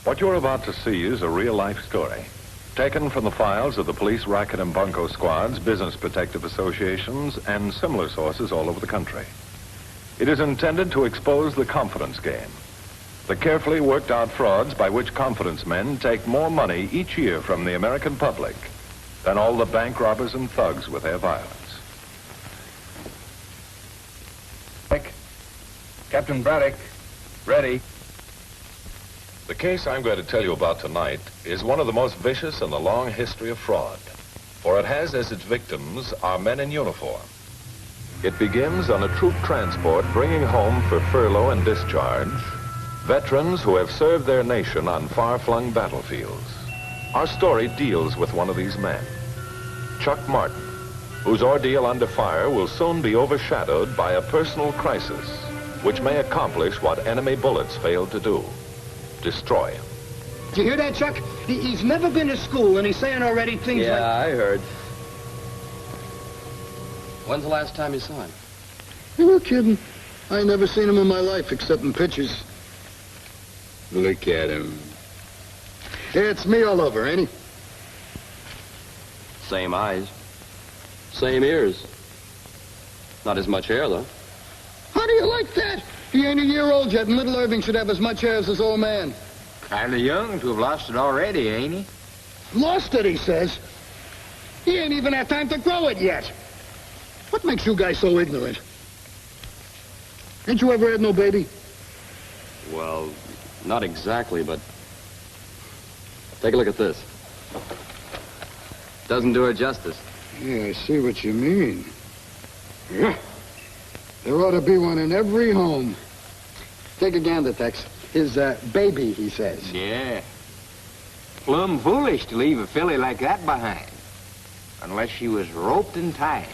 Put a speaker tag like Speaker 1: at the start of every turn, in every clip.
Speaker 1: What you're about to see is a real-life story, taken from the files of the police racket and bunco squads, business protective associations, and similar sources all over the country. It is intended to expose the confidence game, the carefully worked-out frauds by which confidence men take more money each year from the American public than all the bank robbers and thugs with their violence.
Speaker 2: Captain Braddock, ready.
Speaker 1: The case I'm going to tell you about tonight is one of the most vicious in the long history of fraud, for it has as its victims our men in uniform. It begins on a troop transport bringing home for furlough and discharge veterans who have served their nation on far-flung battlefields. Our story deals with one of these men, Chuck Martin, whose ordeal under fire will soon be overshadowed by a personal crisis which may accomplish what enemy bullets failed to do. Destroy him.
Speaker 3: Did you hear that, Chuck? He's never been to school, and he's saying already things like...
Speaker 2: Yeah, I heard. When's the last time you saw him?
Speaker 3: You're kidding. I ain't never seen him in my life, except in pictures.
Speaker 4: Look at him.
Speaker 3: Yeah, it's me all over, ain't he?
Speaker 2: Same eyes. Same ears. Not as much hair, though.
Speaker 3: How do you like that? He ain't a year old yet, and little Irving should have as much hair as his old man.
Speaker 4: Kind of young to have lost it already, ain't he?
Speaker 3: Lost it, he says. He ain't even had time to grow it yet. What makes you guys so ignorant? Ain't you ever had no baby?
Speaker 2: Well, not exactly, but... Take a look at this. Doesn't do her justice.
Speaker 3: Yeah, I see what you mean. Yeah. There ought to be one in every home. Take a gander, Tex. His baby, he says.
Speaker 4: Yeah. Plumb foolish to leave a filly like that behind. Unless she was roped and tied.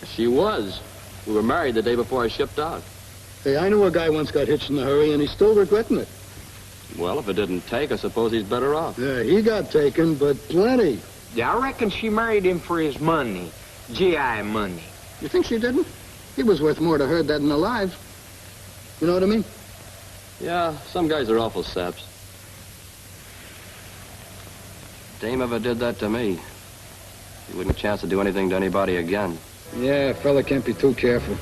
Speaker 2: She was. We were married the day before I shipped out.
Speaker 3: Hey, I knew a guy once got hitched in a hurry, and he's still regretting it.
Speaker 2: Well, if it didn't take, I suppose he's better off.
Speaker 3: Yeah, he got taken, but plenty.
Speaker 4: Yeah, I reckon she married him for his money. GI money.
Speaker 3: You think she didn't? He was worth more to her dead than alive. You know what I mean?
Speaker 2: Yeah, some guys are awful saps. Dame ever did that to me. He wouldn't have a chance to do anything to anybody again.
Speaker 3: Yeah, a fella can't be too careful.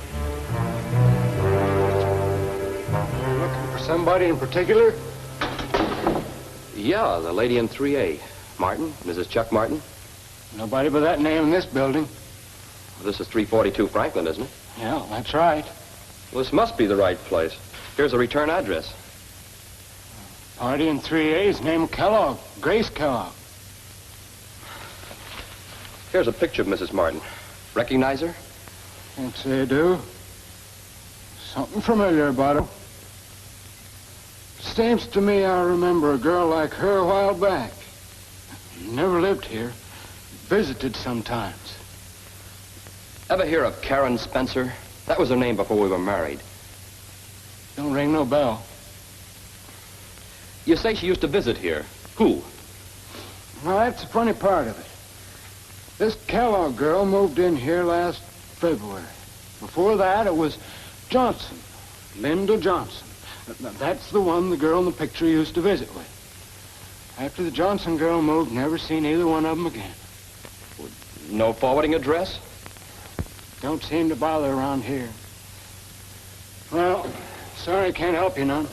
Speaker 5: Looking for somebody in particular?
Speaker 2: Yeah, the lady in 3A. Martin, Mrs. Chuck Martin.
Speaker 5: Nobody by that name in this building.
Speaker 2: Well, this is 342 Franklin, isn't it?
Speaker 5: Yeah, that's right.
Speaker 2: Well, this must be the right place. Here's a return address.
Speaker 5: Party in 3A's named Kellogg. Grace Kellogg.
Speaker 2: Here's a picture of Mrs. Martin. Recognize her?
Speaker 5: Can't say I do. Something familiar about her. Seems to me I remember a girl like her a while back. Never lived here. Visited sometimes.
Speaker 2: Ever hear of Karen Spencer? That was her name before we were married.
Speaker 5: Don't ring no bell.
Speaker 2: You say she used to visit here. Who?
Speaker 5: Well, that's the funny part of it. This Kellogg girl moved in here last February. Before that, it was Johnson. Linda Johnson. That's the one the girl in the picture used to visit with. After the Johnson girl moved, never seen either one of them again.
Speaker 2: No forwarding address?
Speaker 5: Don't seem to bother around here. Well, sorry I can't help you none.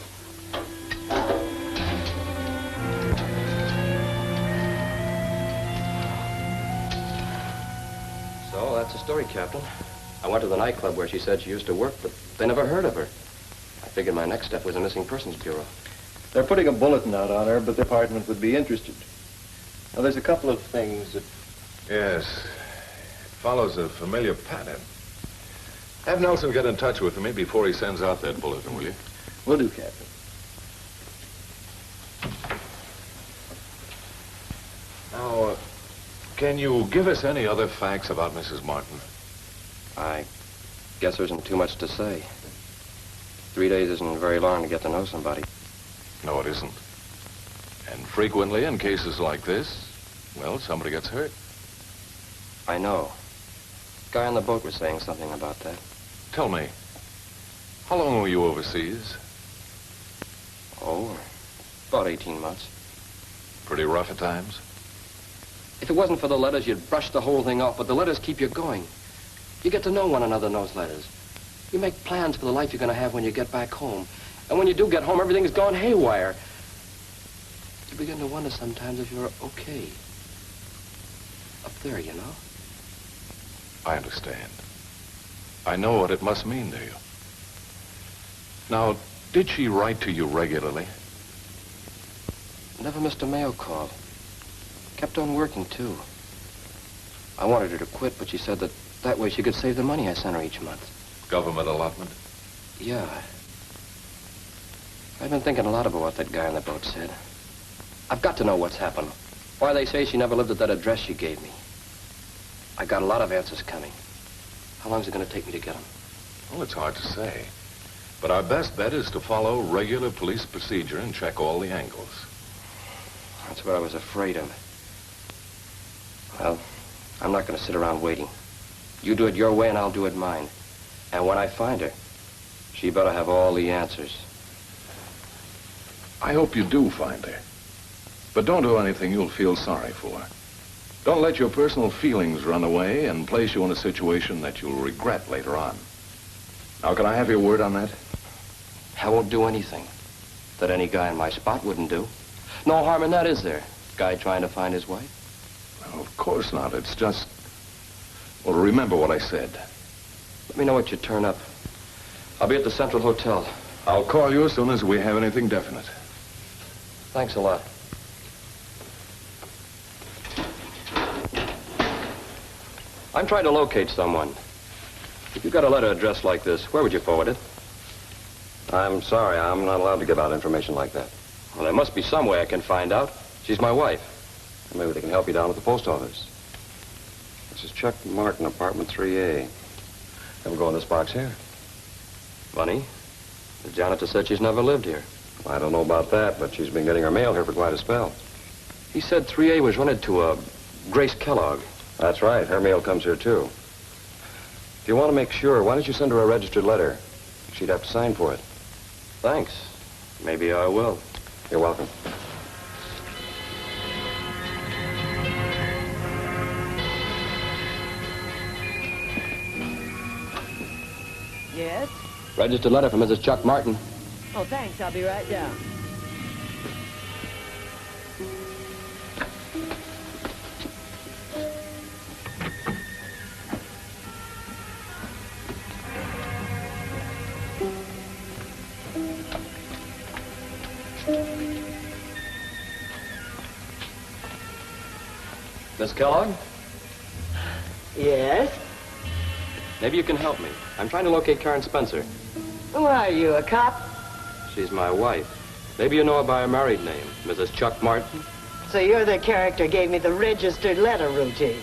Speaker 2: So, that's the story, Captain. I went to the nightclub where she said she used to work, but they never heard of her. I figured my next step was the Missing Persons Bureau.
Speaker 6: They're putting a bulletin out on her, but the department would be interested. Now, there's a couple of things that...
Speaker 1: Yes, it follows a familiar pattern. Have Nelson get in touch with me before he sends out that bulletin, will you?
Speaker 6: Will do, Captain.
Speaker 1: Now, can you give us any other facts about Mrs. Martin?
Speaker 2: I guess there isn't too much to say. 3 days isn't very long to get to know somebody.
Speaker 1: No, it isn't. And frequently in cases like this, well, somebody gets hurt.
Speaker 2: I know. Guy on the boat was saying something about that.
Speaker 1: Tell me, how long were you overseas?
Speaker 2: Oh, about 18 months.
Speaker 1: Pretty rough at times?
Speaker 2: If it wasn't for the letters, you'd brush the whole thing off, but the letters keep you going. You get to know one another in those letters. You make plans for the life you're going to have when you get back home. And when you do get home, everything's gone haywire. You begin to wonder sometimes if you're okay. Up there, you know?
Speaker 1: I understand. I know what it must mean to you. Now, did she write to you regularly?
Speaker 2: Never missed a mail call. Kept on working, too. I wanted her to quit, but she said that way she could save the money I sent her each month.
Speaker 1: Government allotment?
Speaker 2: Yeah. I've been thinking a lot about what that guy on the boat said. I've got to know what's happened. Why they say she never lived at that address she gave me. I got a lot of answers coming. How long is it going to take me to get them?
Speaker 1: Well, it's hard to say. But our best bet is to follow regular police procedure and check all the angles.
Speaker 2: That's what I was afraid of. Well, I'm not going to sit around waiting. You do it your way and I'll do it mine. And when I find her, she better have all the answers.
Speaker 1: I hope you do find her. But don't do anything you'll feel sorry for. Don't let your personal feelings run away and place you in a situation that you'll regret later on. Now, can I have your word on that?
Speaker 2: I won't do anything that any guy in my spot wouldn't do. No harm in that, is there? Guy trying to find his wife?
Speaker 1: Well, of course not. It's just... Well, remember what I said.
Speaker 2: Let me know what you turn up. I'll be at the Central Hotel.
Speaker 1: I'll call you as soon as we have anything definite.
Speaker 2: Thanks a lot. I'm trying to locate someone. If you got a letter addressed like this, where would you forward it? I'm sorry, I'm not allowed to give out information like that. Well, there must be some way I can find out. She's my wife.
Speaker 7: Maybe they can help you down at the post office. This is Chuck Martin, apartment 3A. Never go in this box here.
Speaker 2: Funny. The janitor said she's never lived here.
Speaker 7: I don't know about that, but she's been getting her mail here for quite a spell.
Speaker 2: He said 3A was rented to Grace Kellogg.
Speaker 7: That's right. Her mail comes here, too. If you want to make sure, why don't you send her a registered letter? She'd have to sign for it.
Speaker 2: Thanks. Maybe I will.
Speaker 7: You're welcome.
Speaker 8: Yes?
Speaker 2: Registered letter from Mrs. Chuck Martin.
Speaker 8: Oh, thanks. I'll be right down.
Speaker 2: Miss Kellogg?
Speaker 8: Yes?
Speaker 2: Maybe you can help me. I'm trying to locate Karen Spencer.
Speaker 8: Who are you, a cop?
Speaker 2: She's my wife. Maybe you know her by her married name, Mrs. Chuck Martin.
Speaker 8: So you're the character gave me the registered letter routine.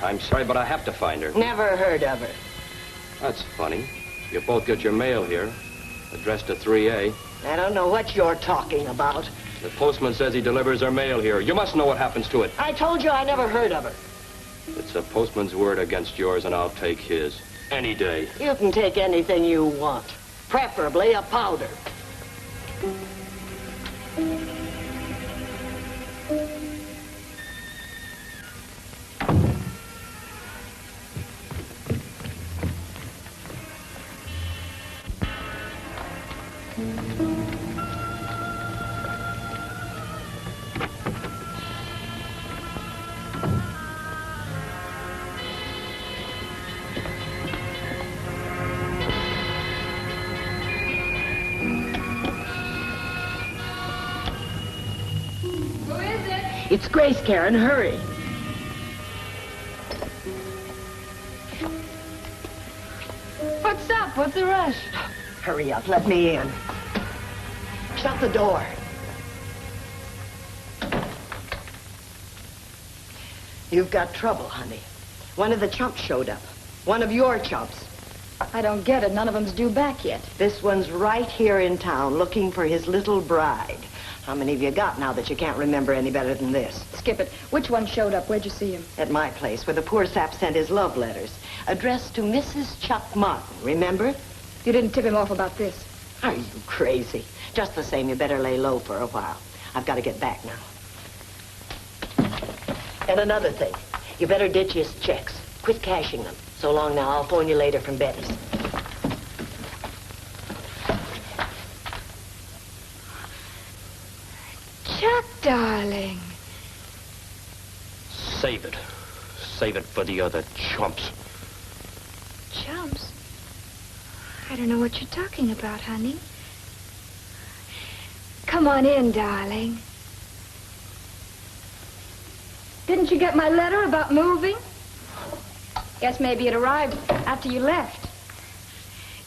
Speaker 2: I'm sorry, but I have to find her.
Speaker 8: Never heard of her.
Speaker 2: That's funny. You both get your mail here, addressed to 3A.
Speaker 8: I don't know what you're talking about.
Speaker 2: The postman says he delivers her mail here. You must know what happens to it.
Speaker 8: I told you I never heard of her.
Speaker 2: It's a postman's word against yours, and I'll take his. Any day.
Speaker 8: You can take anything you want, preferably a powder. It's Grace, Karen. Hurry.
Speaker 9: What's up? What's the rush?
Speaker 8: Hurry up. Let me in. Shut the door. You've got trouble, honey. One of the chumps showed up. One of your chumps.
Speaker 9: I don't get it. None of them's due back yet.
Speaker 8: This one's right here in town looking for his little bride. How many have you got now that you can't remember any better than this?
Speaker 9: Skip it. Which one showed up? Where'd you see him?
Speaker 8: At my place, where the poor sap sent his love letters. Addressed to Mrs. Chuck Martin, remember?
Speaker 9: You didn't tip him off about this.
Speaker 8: Are you crazy? Just the same, you better lay low for a while. I've got to get back now. And another thing, you better ditch his checks. Quit cashing them. So long now, I'll phone you later from Betty's.
Speaker 9: Chuck, darling.
Speaker 2: Save it. Save it for the other chumps.
Speaker 9: Chumps? I don't know what you're talking about, honey. Come on in, darling. Didn't you get my letter about moving? Guess maybe it arrived after you left.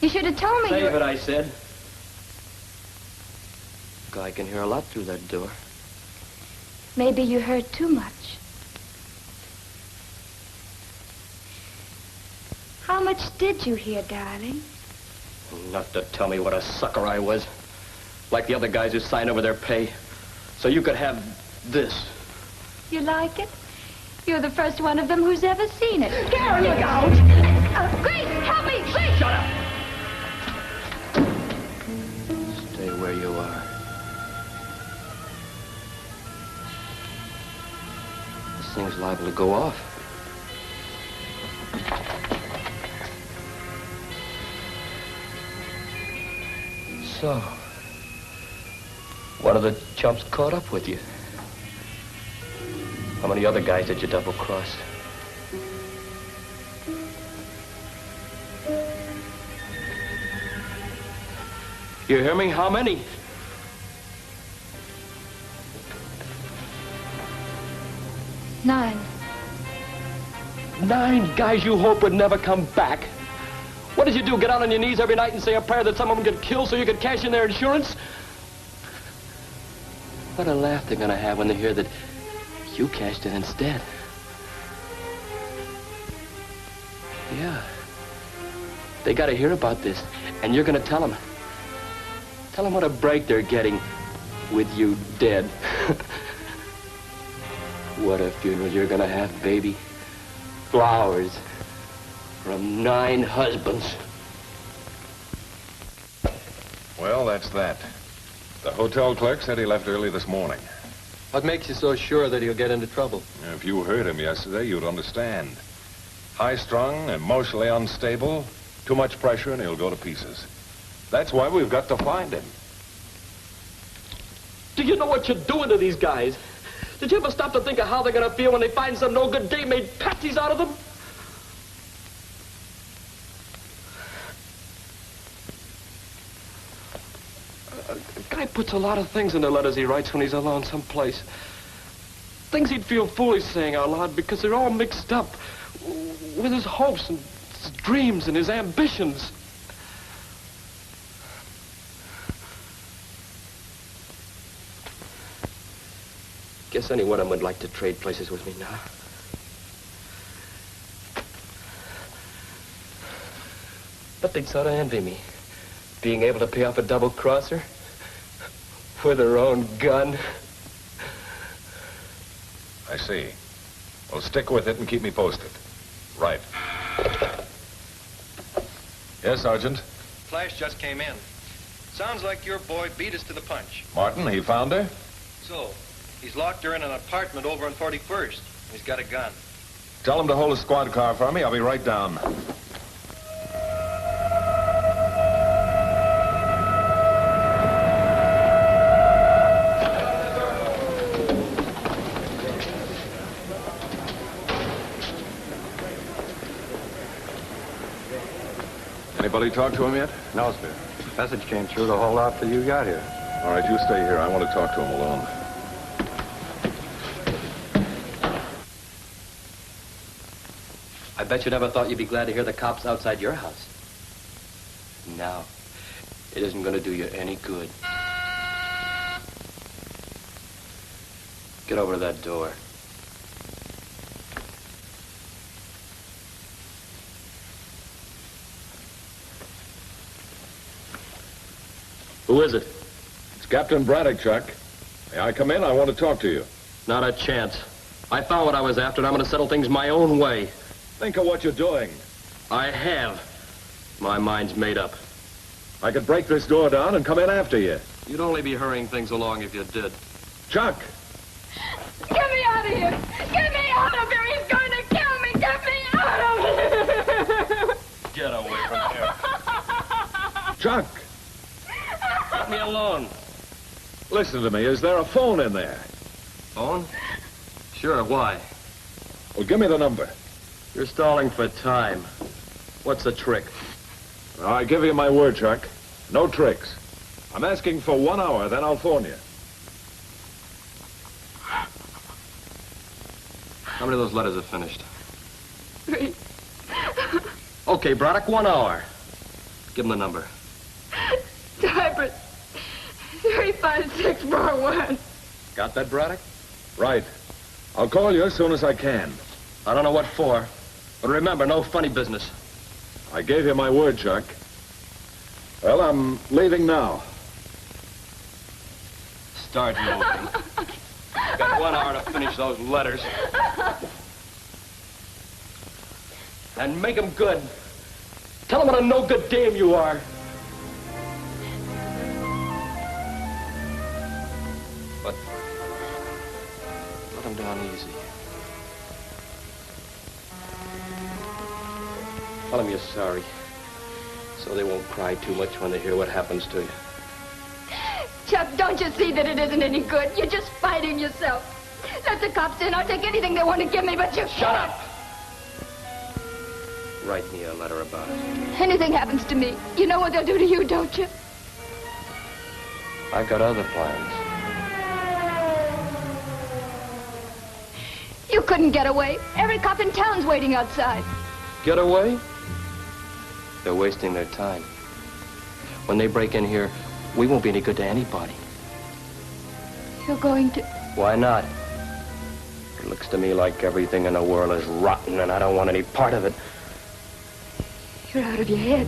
Speaker 9: You should have told me you...
Speaker 2: Save it, I said. Guy can hear a lot through that door.
Speaker 9: Maybe you heard too much. How much did you hear, darling?
Speaker 2: Not to tell me what a sucker I was. Like the other guys who signed over their pay. So you could have this.
Speaker 9: You like it? You're the first one of them who's ever seen it.
Speaker 8: Gary, look out!
Speaker 9: Grace, help me! Grace!
Speaker 2: Shut up! Stay where you are. This thing's liable to go off. So, one of the chumps caught up with you. How many other guys did you double-cross? You hear me? How many?
Speaker 9: Nine.
Speaker 2: 9 guys you hope would never come back. What did you do? Get out on your knees every night and say a prayer that some of them get killed so you could cash in their insurance? What a laugh they're gonna have when they hear that you cashed it instead. Yeah. They gotta hear about this, and you're gonna tell them. Tell them what a break they're getting with you dead. What a funeral you're gonna have, baby. Flowers from 9 husbands.
Speaker 1: Well, that's that. The hotel clerk said he left early this morning.
Speaker 6: What makes you so sure that he'll get into trouble?
Speaker 1: If you heard him yesterday, you'd understand. High-strung, emotionally unstable, too much pressure, and he'll go to pieces. That's why we've got to find him.
Speaker 2: Do you know what you're doing to these guys? Did you ever stop to think of how they're gonna feel when they find some no-good day-made patsies out of them? A guy puts a lot of things in the letters he writes when he's alone someplace. Things he'd feel foolish saying out loud because they're all mixed up with his hopes and his dreams and his ambitions. Guess any one of them would like to trade places with me now. But they'd sort of envy me, being able to pay off a double-crosser with her own gun.
Speaker 1: I see. Well, stick with it and keep me posted. Right. Yes, Sergeant?
Speaker 6: Flash just came in. Sounds like your boy beat us to the punch.
Speaker 1: Martin, he found her?
Speaker 6: So, he's locked her in an apartment over on 41st. He's got a gun.
Speaker 1: Tell him to hold a squad car for me. I'll be right down. Anybody talk to him yet?
Speaker 7: No, sir. Message came through to hold off till you got here.
Speaker 1: All right, you stay here. I want to talk to him alone.
Speaker 2: I bet you never thought you'd be glad to hear the cops outside your house. No, it isn't going to do you any good. Get over to that door. Who is it?
Speaker 1: It's Captain Braddock, Chuck. May I come in? I want to talk to you.
Speaker 2: Not a chance. I found what I was after, and I'm going to settle things my own way.
Speaker 1: Think of what you're doing.
Speaker 2: I have. My mind's made up.
Speaker 1: I could break this door down and come in after you.
Speaker 2: You'd only be hurrying things along if you did.
Speaker 1: Chuck!
Speaker 9: Get me out out of here! Get me out of here! He's going to kill me! Get me out of here!
Speaker 2: Get away from here.
Speaker 1: Chuck,
Speaker 2: Let me alone.
Speaker 1: listen to me. Is there a phone in there?
Speaker 2: Phone? Sure, why?
Speaker 1: Well, give me the number.
Speaker 2: You're stalling for time. What's the trick?
Speaker 1: I give you my word, Chuck. No tricks. I'm asking for 1 hour, then I'll phone you.
Speaker 2: How many of those letters are finished?
Speaker 9: 3.
Speaker 2: Okay, Braddock, 1 hour. Give him the number.
Speaker 9: Diapers. 35641.
Speaker 2: Got that, Braddock?
Speaker 1: Right. I'll call you as soon as I can.
Speaker 2: I don't know what for, but remember, no funny business.
Speaker 1: I gave you my word, Chuck. Well, I'm leaving now.
Speaker 2: Start moving. Got 1 hour to finish those letters. And make them good. Tell them what a no-good dame you are. But let them down easy. Tell them you're sorry, so they won't cry too much when they hear what happens to you.
Speaker 9: Chuck, don't you see that it isn't any good? You're just fighting yourself. Let the cops in. I'll take anything they want to give me, but you
Speaker 2: Shut up! Write me a letter about it.
Speaker 9: Anything happens to me, you know what they'll do to you, don't you?
Speaker 2: I've got other plans.
Speaker 9: You couldn't get away. Every cop in town's waiting outside.
Speaker 2: Get away? They're wasting their time. When they break in here, we won't be any good to anybody.
Speaker 9: You're going to...
Speaker 2: Why not? It looks to me like everything in the world is rotten, and I don't want any part of it.
Speaker 9: You're out of your head.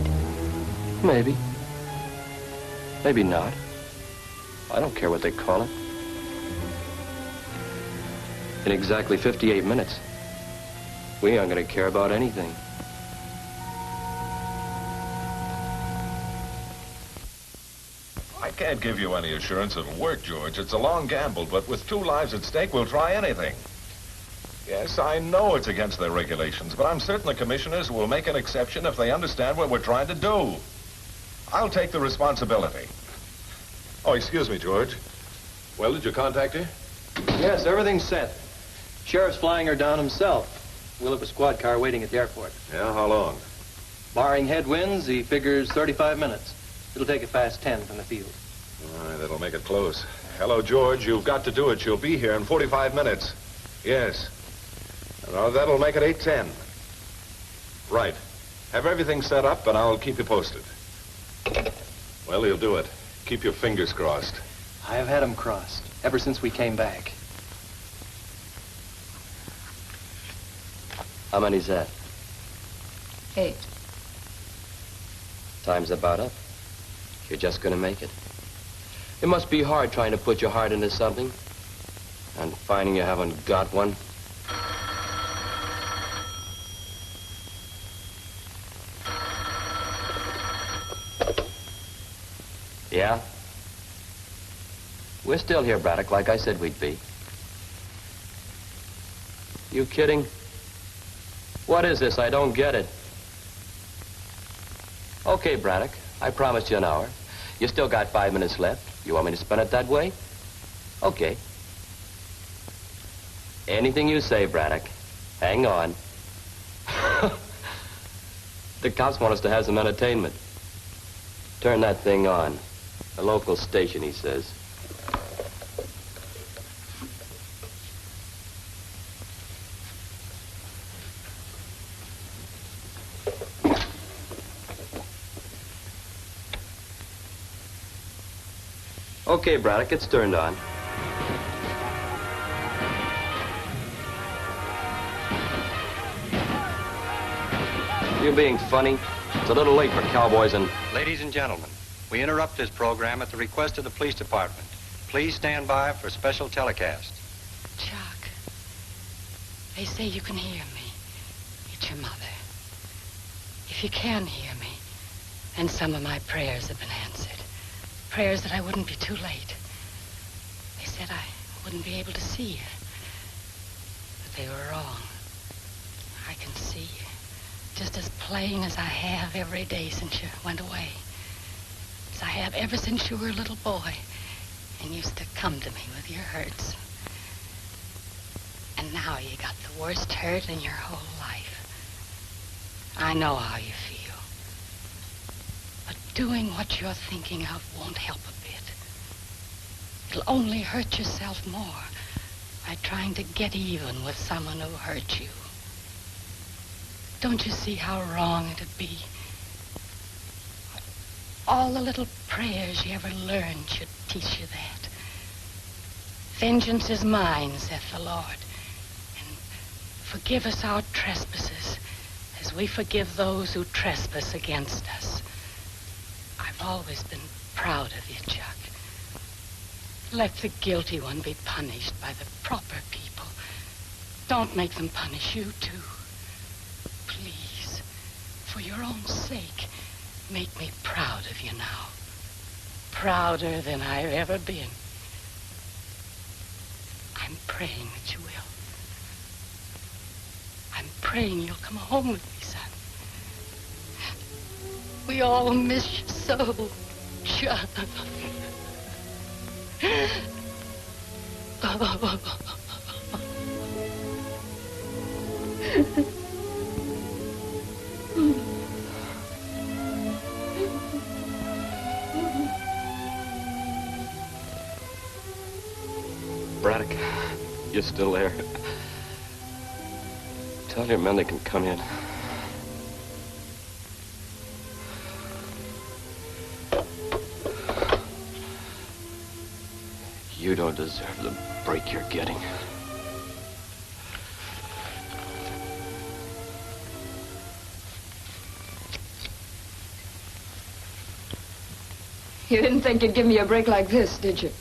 Speaker 2: Maybe. Maybe not. I don't care what they call it. In exactly 58 minutes, we aren't going to care about anything.
Speaker 1: I can't give you any assurance it'll work, George. It's a long gamble, but with 2 lives at stake, we'll try anything. Yes, I know it's against their regulations, but I'm certain the commissioners will make an exception if they understand what we're trying to do. I'll take the responsibility. Oh, excuse me, George. Well, did you contact her?
Speaker 6: Yes, everything's set. Sheriff's flying her down himself. We'll have a squad car waiting at the airport.
Speaker 1: Yeah, how long?
Speaker 6: Barring headwinds, he figures 35 minutes. It'll take it past 10 from the field.
Speaker 1: All right, that'll make it close. Hello, George. You've got to do it. She'll be here in 45 minutes. Yes. That'll make it 8:10. Right. Have everything set up, and I'll keep you posted. Well, he'll do it. Keep your fingers crossed.
Speaker 6: I have had them crossed ever since we came back.
Speaker 2: How many's that?
Speaker 9: 8.
Speaker 2: Time's about up. You're just going to make it. It must be hard trying to put your heart into something and finding you haven't got one. Yeah? We're still here, Braddock, like I said we'd be. You kidding? What is this? I don't get it. Okay, Braddock, I promised you an hour. You still got 5 minutes left. You want me to spend it that way? Okay. Anything you say, Braddock. Hang on. The cops want us to have some entertainment. Turn that thing on. A local station, he says. Okay, Braddock, it's turned on. You being funny? It's a little late for cowboys and...
Speaker 10: Ladies and gentlemen, we interrupt this program at the request of the police department. Please stand by for special telecast.
Speaker 11: Chuck, they say you can hear me. It's your mother. If you can hear me, then some of my prayers have been answered. Prayers that I wouldn't be too late. They said I wouldn't be able to see you. They were wrong. I can see, just as plain as I have every day since you went away. As I have ever since you were a little boy and used to come to me with your hurts. And now you got the worst hurt in your whole life. I know how you feel. But doing what you're thinking of won't help a bit. It'll only hurt yourself more by trying to get even with someone who hurt you. Don't you see how wrong it'd be? All the little prayers you ever learned should teach you that. Vengeance is mine, saith the Lord. And forgive us our trespasses as we forgive those who trespass against us. I've always been proud of you, Chuck. Let the guilty one be punished by the proper people. Don't make them punish you, too. Please, for your own sake, make me proud of you now. Prouder than I've ever been. I'm praying that you will. I'm praying you'll come home with me, son. We all miss you so, Chuck.
Speaker 7: Braddock, you're still there. Tell your men they can come in. You don't deserve the break you're getting.
Speaker 9: You didn't think you'd give me a break like this, did you?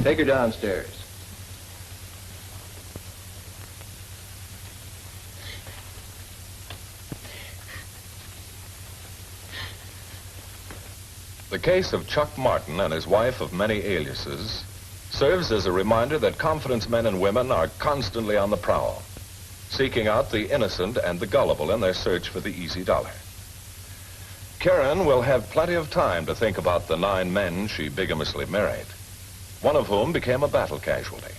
Speaker 6: Take her downstairs.
Speaker 1: The case of Chuck Martin and his wife of many aliases serves as a reminder that confidence men and women are constantly on the prowl, seeking out the innocent and the gullible in their search for the easy dollar. Karen will have plenty of time to think about the 9 men she bigamously married, one of whom became a battle casualty.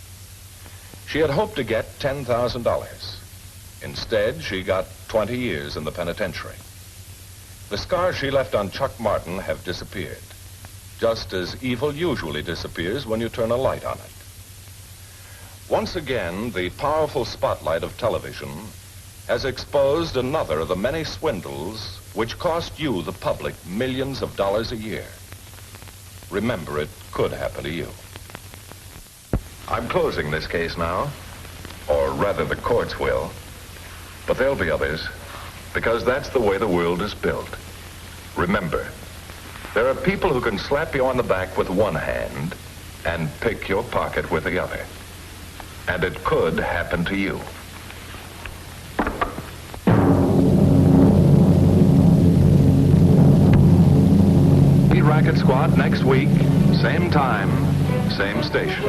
Speaker 1: She had hoped to get $10,000. Instead, she got 20 years in the penitentiary. The scars she left on Chuck Martin have disappeared, just as evil usually disappears when you turn a light on it. Once again, the powerful spotlight of television has exposed another of the many swindles which cost you, the public, millions of dollars a year. Remember, it could happen to you. I'm closing this case now, or rather the courts will, but there'll be others, because that's the way the world is built. Remember, there are people who can slap you on the back with one hand and pick your pocket with the other. And it could happen to you. Meet Racket Squad next week, same time, same station.